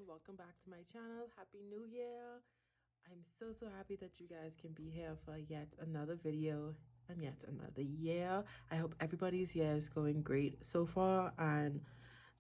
welcome back to my channel. Happy New Year. I'm so happy that you guys can be here for yet another video and yet another year. I hope everybody's year is going great so far and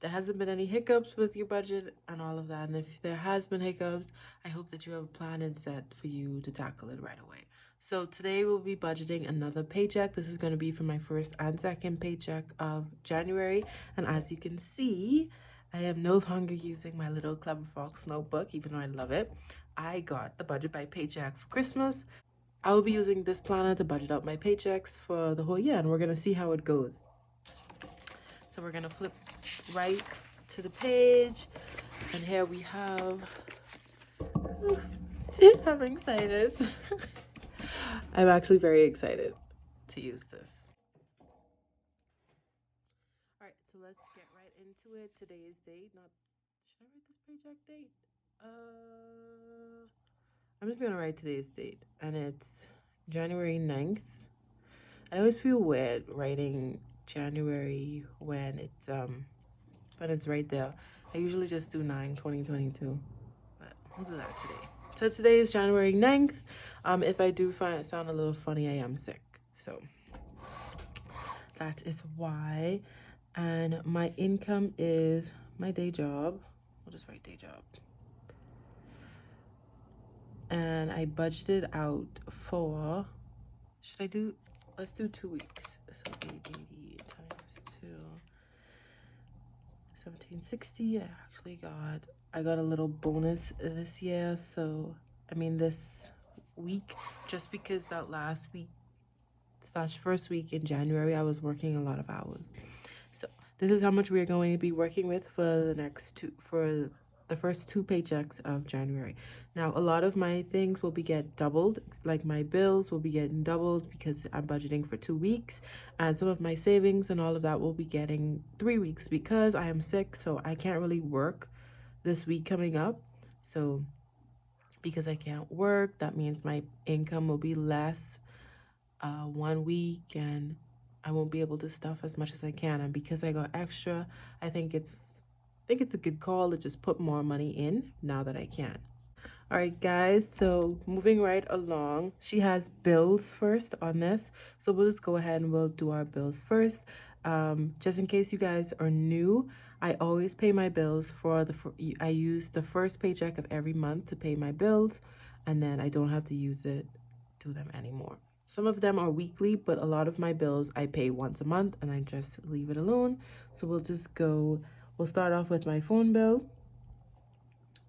there hasn't been any hiccups with your budget and all of that. And if there has been hiccups, I hope that you have a plan and set for you to tackle it right away. So today we'll be budgeting another paycheck. This is going to be for my first and second paycheck of January. And as you can see, I am no longer using my little Clever Fox notebook, even though I love it. I got the Budget by Paycheck for Christmas. I will be using this planner to budget out my paychecks for the whole year, and we're going to see how it goes. So we're going to flip right to the page, and here we have... I'm excited. I'm actually very excited to use this. All right, so let's get right into it. Today's date, not... Should I write this paycheck date? I'm just gonna write today's date, and it's January 9th. I always feel weird writing January when it's right there. I usually just do 9/2022, but we'll do that today. So today is January 9th. If I do find it sound a little funny, I am sick, so that is why. And my income is my day job. We'll just write day job. And I budgeted out for, let's do 2 weeks. So 880 times 2, 1760. I got a little bonus this year. So, this week, just because that last week / first week in January, I was working a lot of hours. So this is how much we are going to be working with for the first 2 paychecks of January. Now, a lot of my things will be doubled, like my bills will be getting doubled because I'm budgeting for 2 weeks, and some of my savings and all of that will be getting 3 weeks because I am sick, so I can't really work this week coming up. So because I can't work, that means my income will be less 1 week, and I won't be able to stuff as much as I can. And because I got extra, I think it's a good call to just put more money in now that I can. All right, guys, so moving right along, she has bills first on this. So we'll just go ahead and we'll do our bills first. Just in case you guys are new, I always pay my bills I use the first paycheck of every month to pay my bills, and then I don't have to do them anymore. Some of them are weekly, but a lot of my bills I pay once a month and I just leave it alone. So we'll start off with my phone bill.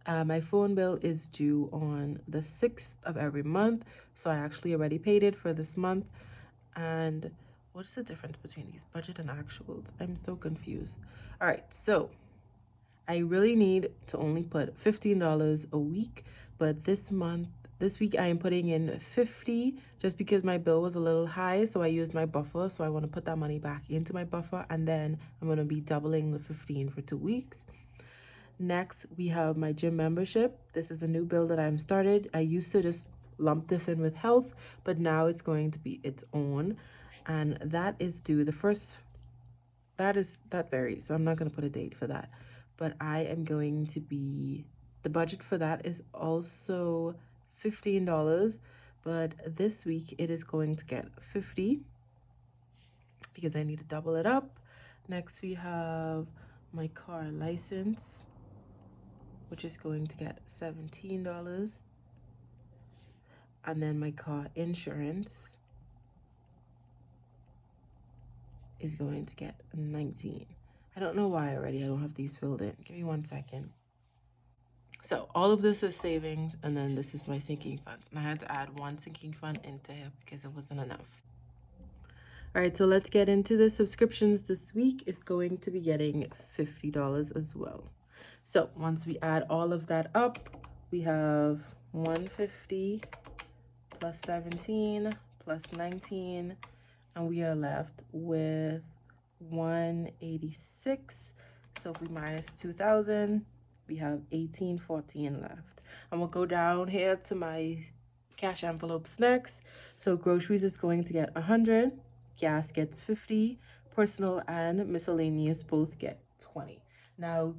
My phone bill is due on the 6th of every month. So I actually already paid it for this month. And what's the difference between these budget and actuals? I'm so confused. All right, so I really need to only put $15 a week, but this week I am putting in $50 just because my bill was a little high, so I used my buffer. So I want to put that money back into my buffer, and then I'm going to be doubling the 15 for 2 weeks. Next, we have my gym membership. This is a new bill that I'm started. I used to just lump this in with health, but now it's going to be its own, and that is due that varies, so I'm not going to put a date for that, but the budget for that is also $15, but this week it is going to get $50 because I need to double it up. Next, we have my car license, which is going to get $17, and then my car insurance is going to get $19. I don't know why already I don't have these filled in. Give me 1 second. So all of this is savings, and then this is my sinking funds. And I had to add 1 sinking fund into here because it wasn't enough. All right, so let's get into the subscriptions. This week is going to be getting $50 as well. So once we add all of that up, we have 150 plus 17 plus 19, and we are left with 186. So if we minus 2,000, we have 1814 left. And we'll go down here to my cash envelopes next. So groceries is going to get 100, gas gets 50, personal and miscellaneous both get 20. Now,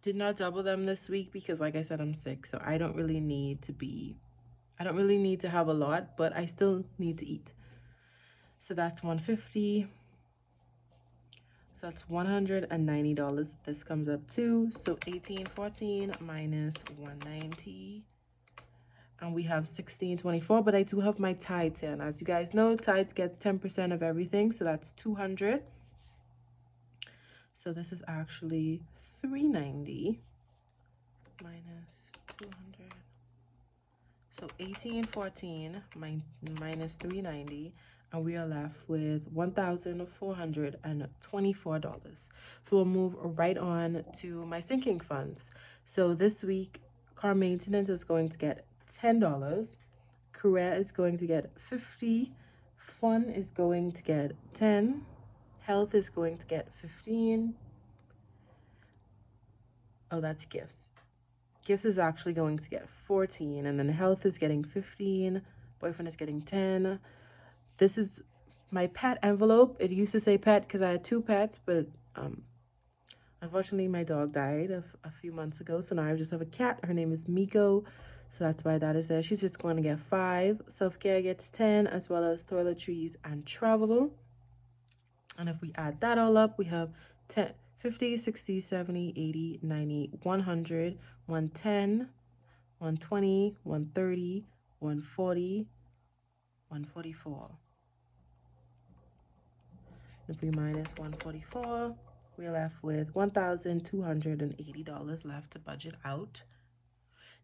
Did not double them this week because, like I said, I'm sick, so I don't really need to have a lot, but I still need to eat. So that's $150. So that's $190 this comes up to. So $18.14 minus $190. And we have $16.24, but I do have my Tides here. And as you guys know, Tides gets 10% of everything, so that's $200. So this is actually $390 minus 200. So $18.14 minus $390, and we are left with $1,424. So we'll move right on to my sinking funds. So this week, car maintenance is going to get $10. Career is going to get $50. Fun is going to get $10. Health is going to get $15. Oh, that's gifts. Gifts is actually going to get $14, and then health is getting $15. Boyfriend is getting $10. This is my pet envelope. It used to say pet because I had 2 pets, but unfortunately my dog died a few months ago, so now I just have a cat. Her name is Miko, so that's why that is there. She's just going to get 5. Self-care gets 10, as well as toiletries and travel. And if we add that all up, we have 10, 50, 60, 70, 80, 90, 100, 110, 120, 130, 140, 144. If we minus 144, we're left with $1,280 left to budget out.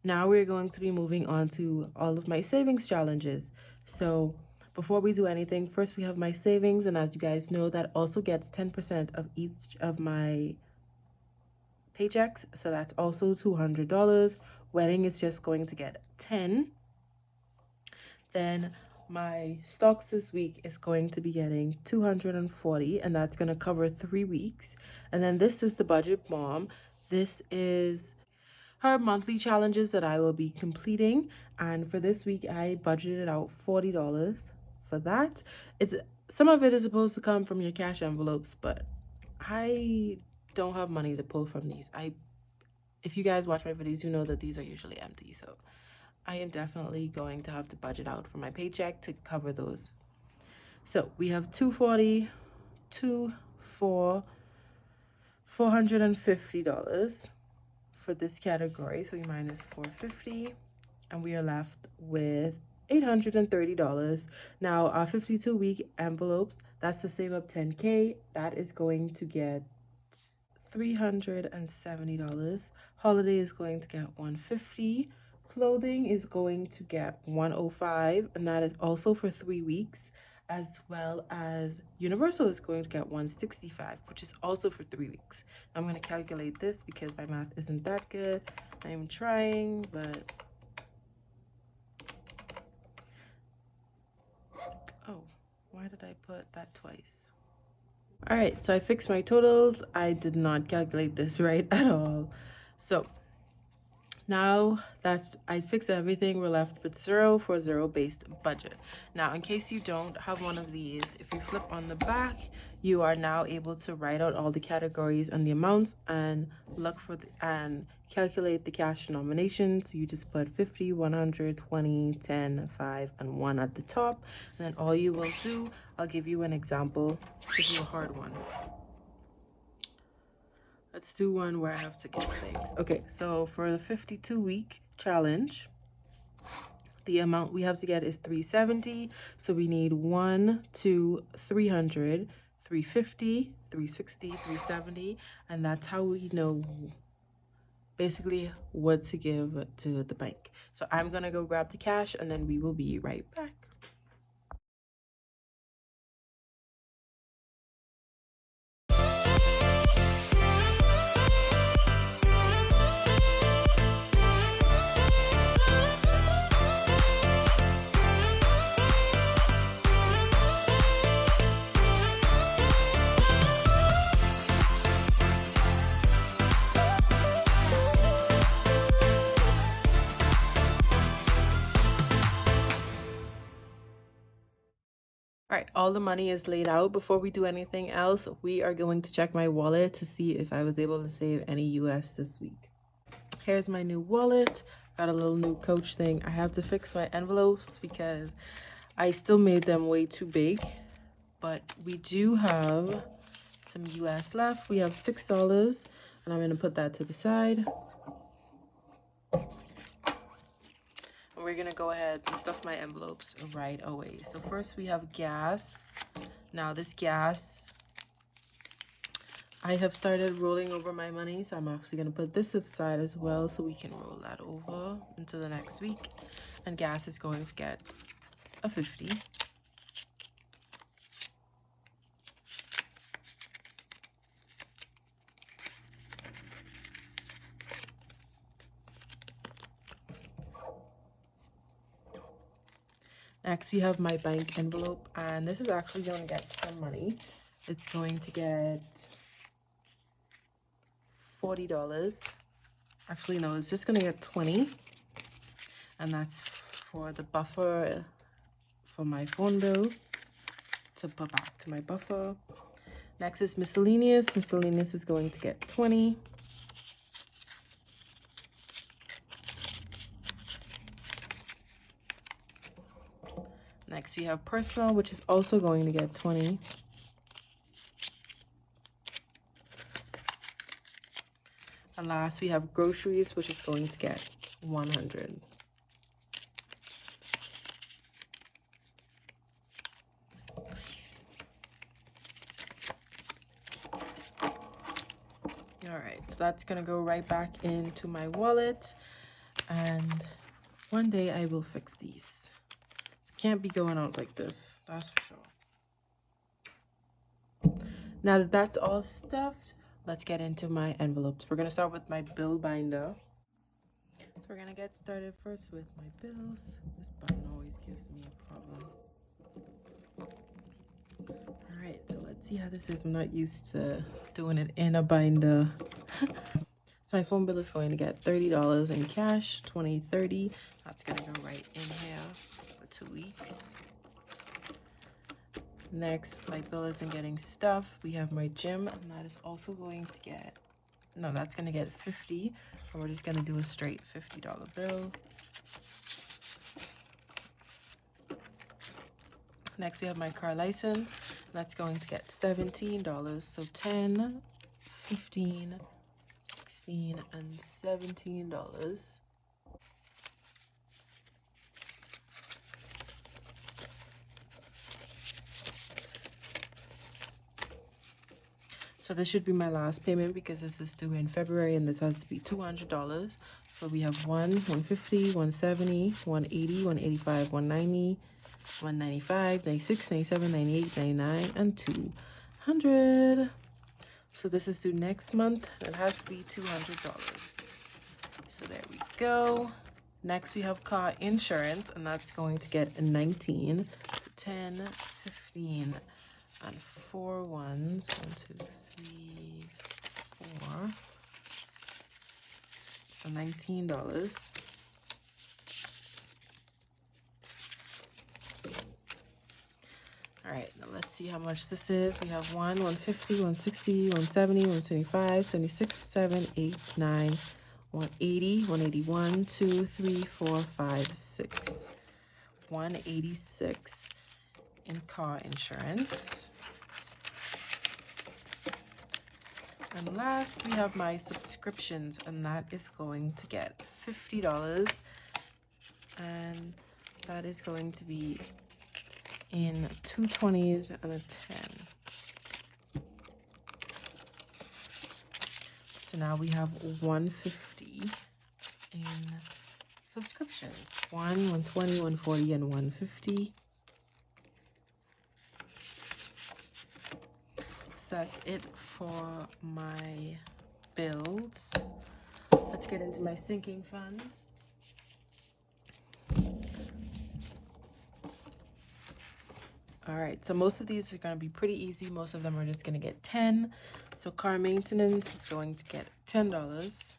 Now we're going to be moving on to all of my savings challenges. So before we do anything, first we have my savings, and as you guys know, that also gets 10% of each of my paychecks, so that's also $200. Wedding is just going to get 10. Then my stocks this week is going to be getting 240, and that's going to cover 3 weeks. And then this is the budget mom. This is her monthly challenges that I will be completing, and for this week I budgeted out $40 for that. Some of it is supposed to come from your cash envelopes, but I don't have money to pull from these. If you guys watch my videos, you know that these are usually empty, so I am definitely going to have to budget out for my paycheck to cover those. So we have 240, $450 for this category. So we minus 450, and we are left with $830. Now our 52-week envelopes, that's to save up $10K. That is going to get $370. Holiday is going to get $150. Clothing is going to get $105, and that is also for 3 weeks, as well as Universal is going to get $165, which is also for 3 weeks. I'm going to calculate this because my math isn't that good. I'm trying, but oh, why did I put that twice? All right, so I fixed my totals. I did not calculate this right at all. So now that I fixed everything, we're left with 0 for zero-based budget. Now, in case you don't have one of these, if you flip on the back, you are now able to write out all the categories and the amounts and look for and calculate the cash denominations. You just put 50, 100, 20, 10, 5, and 1 at the top. And then all you will do, I'll give you an example, give you a hard one. Let's do one where I have to get things. Okay, so for the 52-week challenge, the amount we have to get is $370. So we need 1, 2, 300, 350, 360, 370, and that's how we know basically what to give to the bank. So I'm gonna go grab the cash, and then we will be right back. All right, all the money is laid out. Before we do anything else, we are going to check my wallet to see if I was able to save any US this week. Here's my new wallet. Got a little new Coach thing. I have to fix my envelopes because I still made them way too big. But we do have some US left. We have $6, and I'm going to put that to the side. We're gonna go ahead and stuff my envelopes right away. So first we have gas. Now this gas, I have started rolling over my money, so I'm actually gonna put this to the side as well so we can roll that over into the next week. And gas is going to get a 50. Next, we have my bank envelope, and this is actually going to get some money. It's going to get $40. Actually, no, it's just going to get 20. And that's for the buffer for my phone bill to put back to my buffer. Next is miscellaneous. Miscellaneous is going to get 20. Next, we have personal, which is also going to get 20. And last, we have groceries, which is going to get 100. All right, so that's going to go right back into my wallet. And one day I will fix these. Can't be going out like this, that's for sure. Now that that's all stuffed, let's get into my envelopes. We're gonna start with my bill binder. So we're gonna get started first with my bills. This button always gives me a problem. All right, so let's see how this is. I'm not used to doing it in a binder. So my phone bill is going to get $30 in cash, $20.30. That's gonna go right in here. 2 weeks. Next, my bill isn't getting stuff. We have my gym, and that is also going to get, no, that's going to get 50. So we're just going to do a straight $50 bill. Next, we have my car license. That's going to get $17. So 10, 15, 16, and $17. So this should be my last payment because this is due in February and this has to be $200. So we have 150, 170, 180, 185, 190, 195, 96, 97, 98, 99, and 200. So this is due next month. It has to be $200. So there we go. Next we have car insurance, and that's going to get a 19. So 10, 15, and 4 ones. 1, 2, 3, 4. So $19. All right, now let's see how much this is. We have 150, 160, 170, 175, 76, 7, 8, 9, 180, 181, 2, 3, 4, 5, 6. 186 in car insurance. And last, we have my subscriptions, and that is going to get $50. And that is going to be in 2 20s and a 10. So now we have 150 in subscriptions. 120, 140, and 150. So that's it for my bills. Let's get into my sinking funds. All right, so most of these are going to be pretty easy. Most of them are just going to get 10. So car maintenance is going to get $10.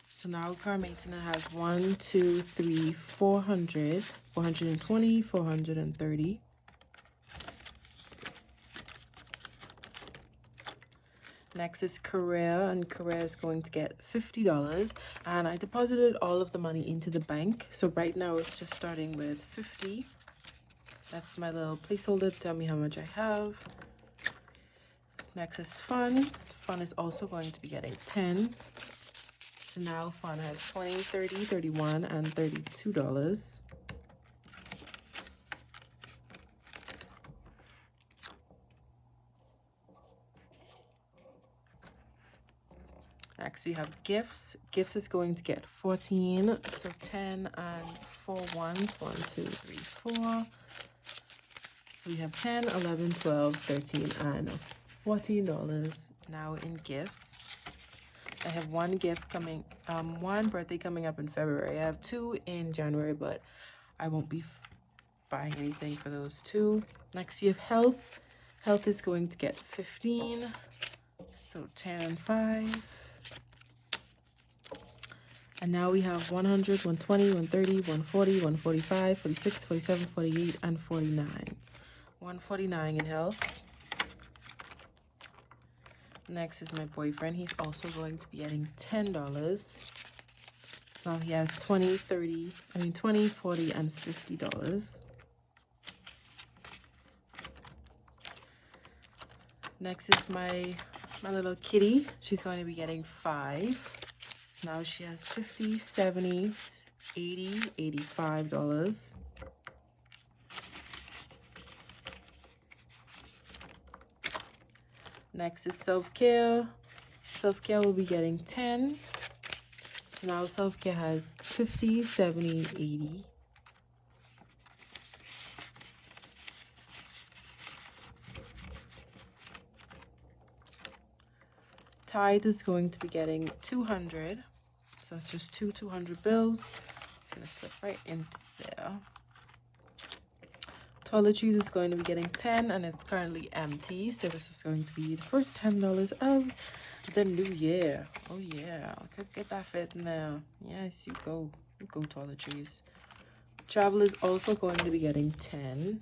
So now car maintenance has 1, 2, 3, 400. 420, 430. Next is Korea, and Korea is going to get $50. And I deposited all of the money into the bank. So right now it's just starting with 50. That's my little placeholder to tell me how much I have. Next is Fun. Fun is also going to be getting 10. So now Fun has 20, 30, 31, and $32. Next we have Gifts. Gifts is going to get 14. So 10 and 4 ones. 1, 2, 3, 4. So we have 10, 11, 12, 13, and $14 now in gifts. I have one gift coming, one birthday coming up in February. I have 2 in January, but I won't be buying anything for those 2. Next we have Health. Health is going to get 15. So 10 and 5. And now we have 100, 120, 130, 140, 145, 46, 47, 48, and 49. 149 in Health. Next is my boyfriend. He's also going to be getting $10. So now he has 20, 40, and $50. Next is my little kitty. She's going to be getting 5. So now she has 50, 70, 80, $85. Next is Self-Care. Self-Care will be getting 10. So now Self-Care has 50, 70, 80. Tide is going to be getting 200. So it's just 200 bills. It's going to slip right into there. Toiletries is going to be getting 10, and it's currently empty. So this is going to be the first $10 of the new year. Oh yeah, I could get that fit in there. Yes, you go. You go, toiletries. Travel is also going to be getting 10.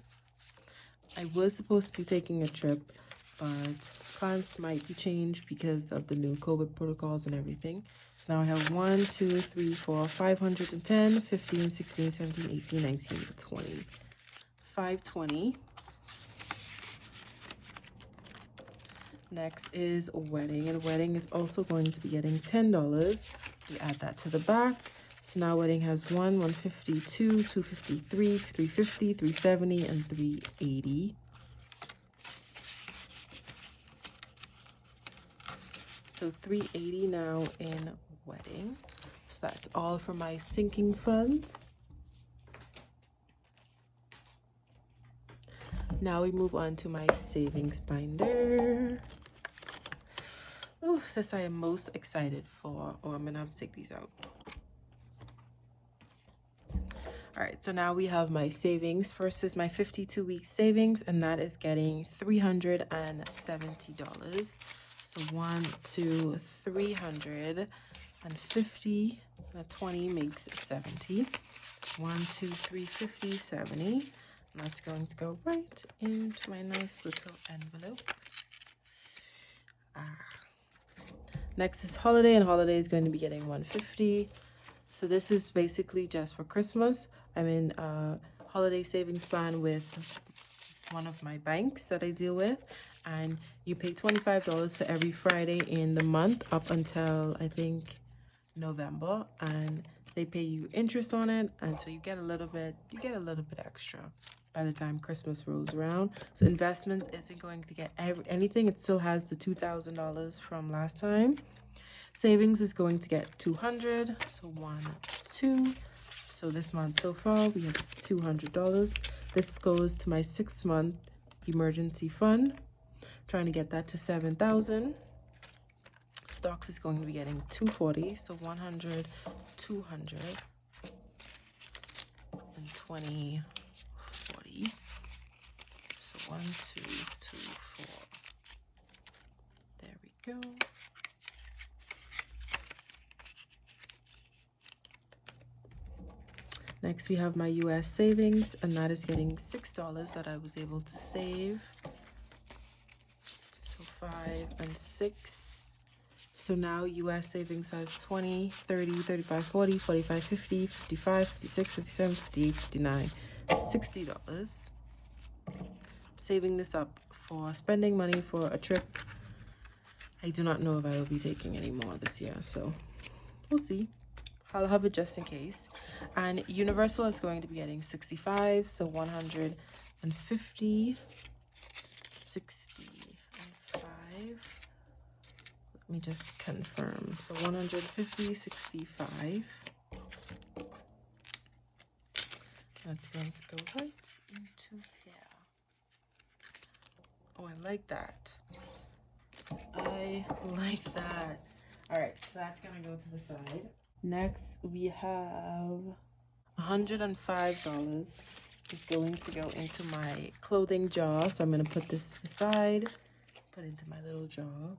I was supposed to be taking a trip, but plans might be changed because of the new COVID protocols and everything. So now I have 1, 2, 3, 4, 510, 15, 16, 17, 18, 19, 20. 520. Next is Wedding, and Wedding is also going to be getting $10. We add that to the back. So now Wedding has 1, 152, 253, 350, 370, and 380. So 380 now in Wedding. So that's all for my sinking funds. Now we move on to my savings binder. Oh, this I am most excited for. Oh, I'm gonna have to take these out. All right, so now we have my savings. First is my 52-week savings, and that is getting $370. So 1, 2, 350. That 20 makes 70. 1, 2, 3, 50, 70. And that's going to go right into my nice little envelope. Next is Holiday, and Holiday is going to be getting 150. So this is basically just for Christmas. I'm in a holiday savings plan with one of my banks that I deal with, and you pay $25 for every Friday in the month up until I think November, and they pay you interest on it, and so you get a little bit extra by the time Christmas rolls around. So investments isn't going to get anything. It still has the $2,000 from last time. Savings is going to get 200. So 1, 2. So this month so far we have $200. This goes to my 6-month emergency fund. Trying to get that to 7,000. Stocks is going to be getting 240. So 100, 200, and 20. 40. So 1, 2, 2, 4. There we go. Next, we have my US savings, and that is getting $6 that I was able to save. So 5 and 6. So now US savings has 20, 30, 35, 40, 45, 50, 55, 56, 57, 58, 59, $60. Saving this up for spending money for a trip. I do not know if I will be taking any more this year, so we'll see. I'll have it just in case. And Universal is going to be getting 65, so 150, 65. Let me just confirm. So 150, 65. That's going to go right into here. Oh, I like that. I like that. All right, so that's gonna go to the side. Next, we have $105 is going to go into my clothing jar. So I'm going to put this aside, put into my little jar. All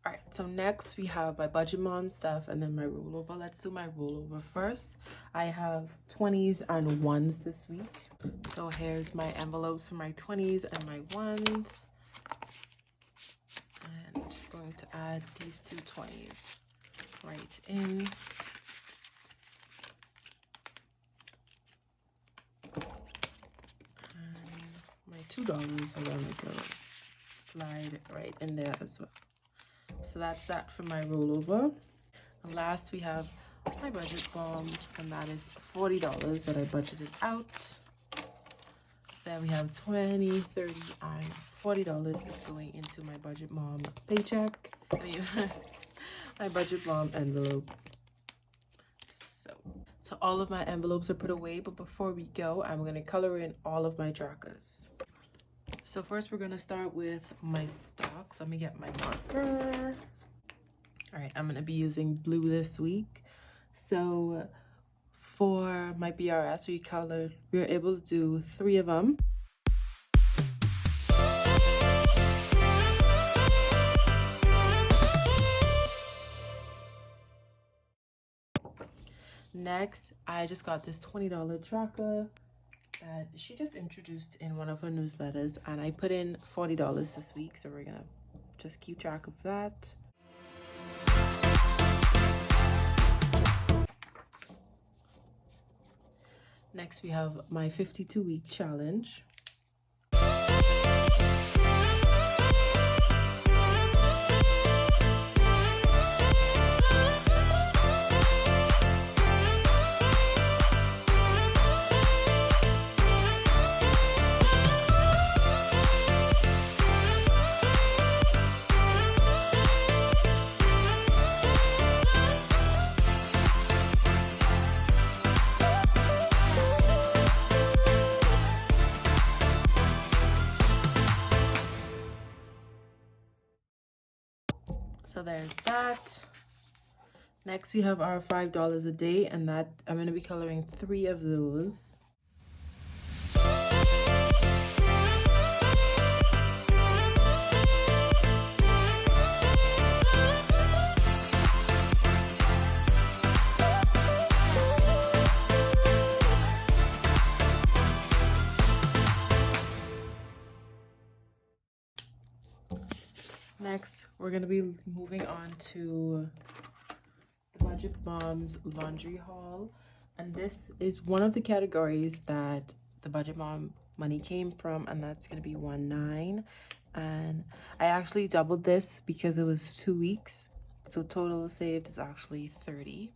right, so next we have my budget mom stuff and then my rollover. Let's do my rollover first. I have 20s and 1s this week. So here's my envelopes for my 20s and my 1s. And I'm just going to add these two 20s right in. And my $2 are gonna go slide right in there as well. So that's that for my rollover. And last we have my budget bomb, and that is $40 that I budgeted out. So there we have 20, 30, and $40 is going into my budget mom paycheck. My budget mom envelope. So all of my envelopes are put away, but before we go, I'm going to color in all of my trackers. So first we're going to start with my stocks. Let me get my marker. All right, I'm going to be using blue this week. So for my BRS, we were able to do 3 of them. Next, I just got this $20 tracker that she just introduced in one of her newsletters, and I put in $40 this week, so we're gonna just keep track of that. Next, we have my 52-week challenge. So there's that. Next, we have our $5 a day, and that I'm going to be coloring 3 of those. Next, we're going to be moving on to the Budget Mom's laundry haul. And this is one of the categories that the Budget Mom money came from, and that's going to be 19. And I actually doubled this because it was 2 weeks. So total saved is actually 30.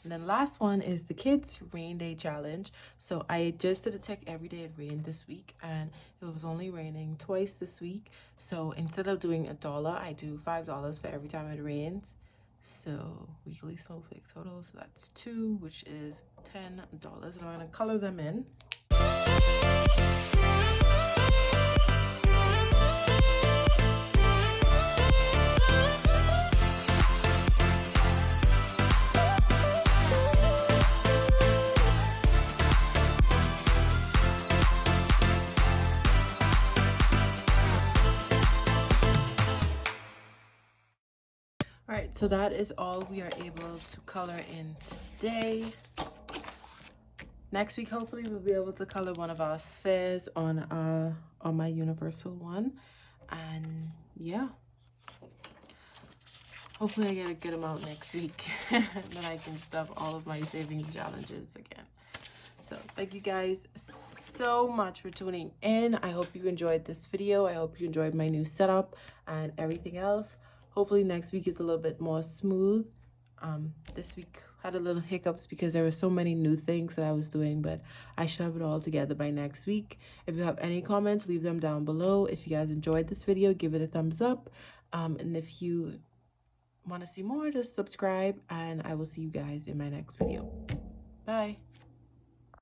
And then last one is the kids rain day challenge. So I just did a check every day it rained this week, and it was only raining twice this week. So instead of doing $1, I do $5 for every time it rains. So weekly snowflake total, so that's 2, which is $10. And I'm gonna color them in. All right, so that is all we are able to color in today. Next week, hopefully, we'll be able to color one of our spheres on my universal one. And yeah, hopefully I get a good amount next week. And then I can stuff all of my savings challenges again. So thank you guys so much for tuning in. I hope you enjoyed this video. I hope you enjoyed my new setup and everything else. Hopefully next week is a little bit more smooth. This week had a little hiccups because there were so many new things that I was doing, but I should have it all together by next week. If you have any comments, leave them down below. If you guys enjoyed this video, give it a thumbs up. And if you want to see more, just subscribe, and I will see you guys in my next video. Bye.